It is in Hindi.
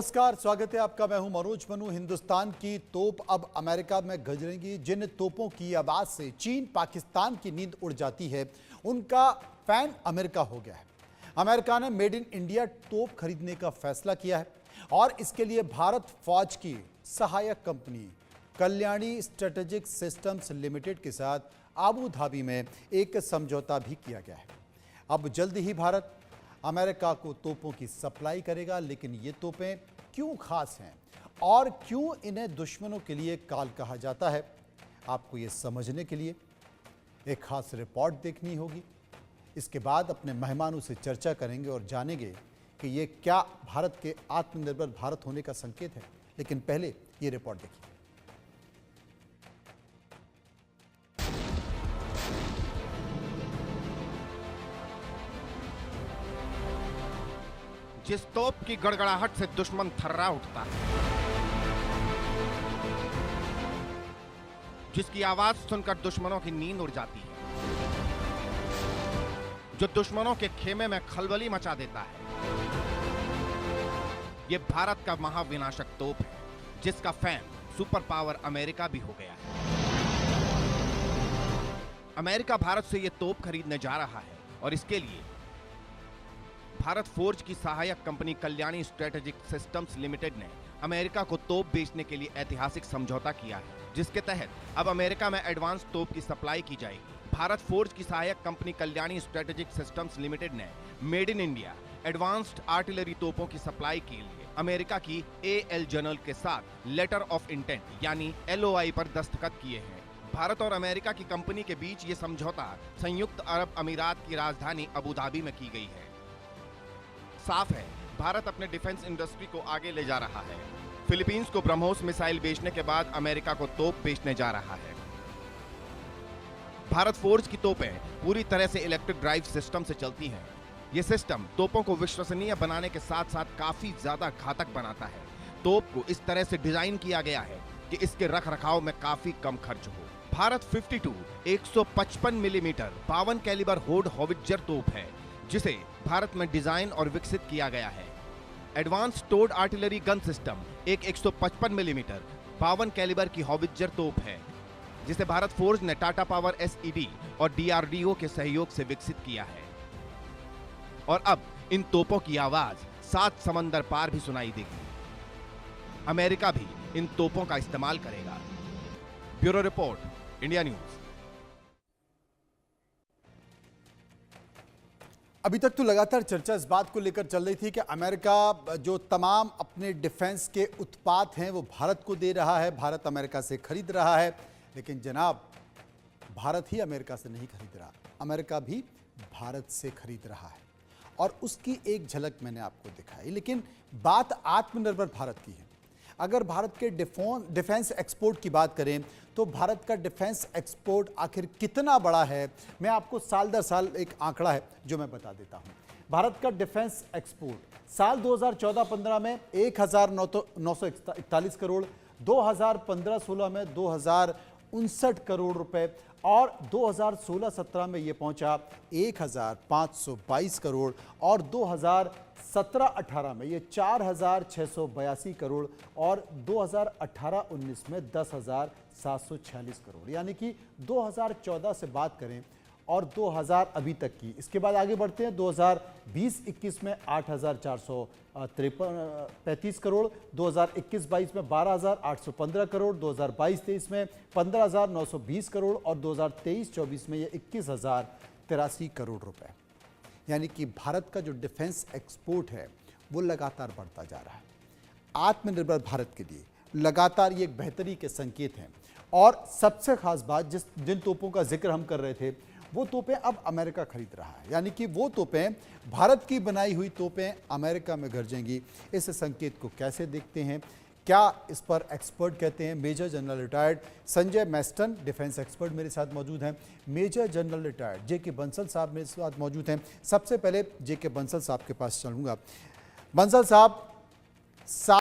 नमस्कार, स्वागत है आपका। मैं हूं मनोज मनु। हिंदुस्तान की तोप अब अमेरिका में गजरेंगी। जिन तोपों की आवाज से चीन पाकिस्तान की नींद उड़ जाती है, उनका फैन अमेरिका हो गया है। अमेरिका ने मेड इन इंडिया तोप खरीदने का फैसला किया है और इसके लिए भारत फौज की सहायक company Kalyani strategic systems limited के साथ आबू धाबी में एक समझौता भी किया गया है। अब जल्द ही भारत अमेरिका को तोपों की सप्लाई करेगा। लेकिन ये तोपें क्यों खास हैं और क्यों इन्हें दुश्मनों के लिए काल कहा जाता है, आपको ये समझने के लिए एक खास रिपोर्ट देखनी होगी। इसके बाद अपने मेहमानों से चर्चा करेंगे और जानेंगे कि ये क्या भारत के आत्मनिर्भर भारत होने का संकेत है। लेकिन पहले ये रिपोर्ट देखिए। जिस तोप की गड़गड़ाहट से दुश्मन थर्रा उठता है, जिसकी आवाज सुनकर दुश्मनों की नींद उड़ जाती है, जो दुश्मनों के खेमे में खलबली मचा देता है, ये भारत का महाविनाशक तोप है, जिसका फैन सुपर पावर अमेरिका भी हो गया है। अमेरिका भारत से यह तोप खरीदने जा रहा है और इसके लिए भारत फोर्ज की सहायक company Kalyani strategic systems limited ने अमेरिका को तोप बेचने के लिए ऐतिहासिक समझौता किया है, जिसके तहत अब अमेरिका में एडवांस तोप की सप्लाई की जाएगी। भारत फोर्ज की सहायक company Kalyani strategic systems limited ने made in India advanced artillery तोपों की सप्लाई के लिए अमेरिका की AL जनरल के साथ लेटर ऑफ इंटेंट यानी LOI पर दस्तखत किए हैं। भारत और अमेरिका की कंपनी के बीच ये समझौता संयुक्त अरब अमीरात की राजधानी अबू धाबी में की गई है। साफ है, भारत अपने डिफेंस इंडस्ट्री को आगे ले जा रहा है। फिलीपींस को ब्रह्मोस मिसाइल बेचने के बाद अमेरिका को तोप बेचने जा रहा है। भारत फोर्ज की तोपें पूरी तरह से इलेक्ट्रिक ड्राइव सिस्टम से चलती हैं। यह सिस्टम तोपों को विश्वसनीय बनाने के साथ साथ काफी ज्यादा घातक बनाता है। तोप को इस तरह से डिजाइन किया गया है कि इसके रखरखाव में काफी कम खर्च हो। भारत 52 155 मिलीमीटर 52 कैलिबर होड हॉविट्जर तोप है, जिसे भारत में डिजाइन और विकसित किया गया है। Advance towed artillery gun system एक 155 मिलीमीटर 52 कैलिबर की हॉविट्जर तोप है, जिसे भारत फोर्ज ने टाटा पावर SED और DRDO के सहयोग से विकसित किया है। और अब इन तोपों की आवाज 7 समंदर पार भी सुनाई देगी। अमेरिका भी इन तोपों का इस्तेमाल करेगा। Bureau report, India news. अभी तक तो लगातार चर्चा इस बात को लेकर चल रही थी कि अमेरिका जो तमाम अपने डिफेंस के उत्पाद हैं वो भारत को दे रहा है, भारत अमेरिका से खरीद रहा है। लेकिन जनाब, भारत ही अमेरिका से नहीं खरीद रहा, अमेरिका भी भारत से खरीद रहा है और उसकी एक झलक मैंने आपको दिखाई। लेकिन बात आत्मनिर्भर भारत की है। अगर भारत के डिफेंस एक्सपोर्ट की बात करें तो भारत का डिफेंस एक्सपोर्ट आखिर कितना बड़ा है, मैं आपको साल दर साल एक आंकड़ा है जो मैं बता देता हूं। भारत का डिफेंस एक्सपोर्ट साल 2014-15 में 1941 करोड़, 2015-16 में 2059 करोड़ रुपए और 2016-17 में ये पहुंचा 1522 करोड़ और 2017-18 में ये 4682 करोड़ और 2018-19 में 10,746 करोड़। यानी कि 2014 से बात करें और 2000 अभी तक की, इसके बाद आगे बढ़ते हैं 2020-21 में 8,435 करोड़, 2021-22 में 12,815 करोड़, 2022-23 में 15,920 करोड़ और 2023-24 में ये 21,083 करोड़ रुपए। यानी कि भारत का जो डिफेंस एक्सपोर्ट है वो लगातार बढ़ता जा रहा है। आत्मनिर्भर भारत के लिए लगातार ये एक बेहतरी के संकेत हैं। और सबसे खास बात, जिन तोपों का जिक्र हम कर रहे थे, वो तोपें अब अमेरिका खरीद रहा है। यानी कि वो तोपें, भारत की बनाई हुई तोपें अमेरिका में गरजेंगी। इस संकेत को कैसे देखते हैं, क्या इस पर एक्सपर्ट कहते हैं? मेजर जनरल रिटायर्ड संजय मैस्टन, डिफेंस एक्सपर्ट, मेरे साथ मौजूद हैं। Major general retired JK Bansal साहब मेरे साथ मौजूद हैं। सबसे पहले JK बंसल साहब के पास चलूंगा। बंसल साहब,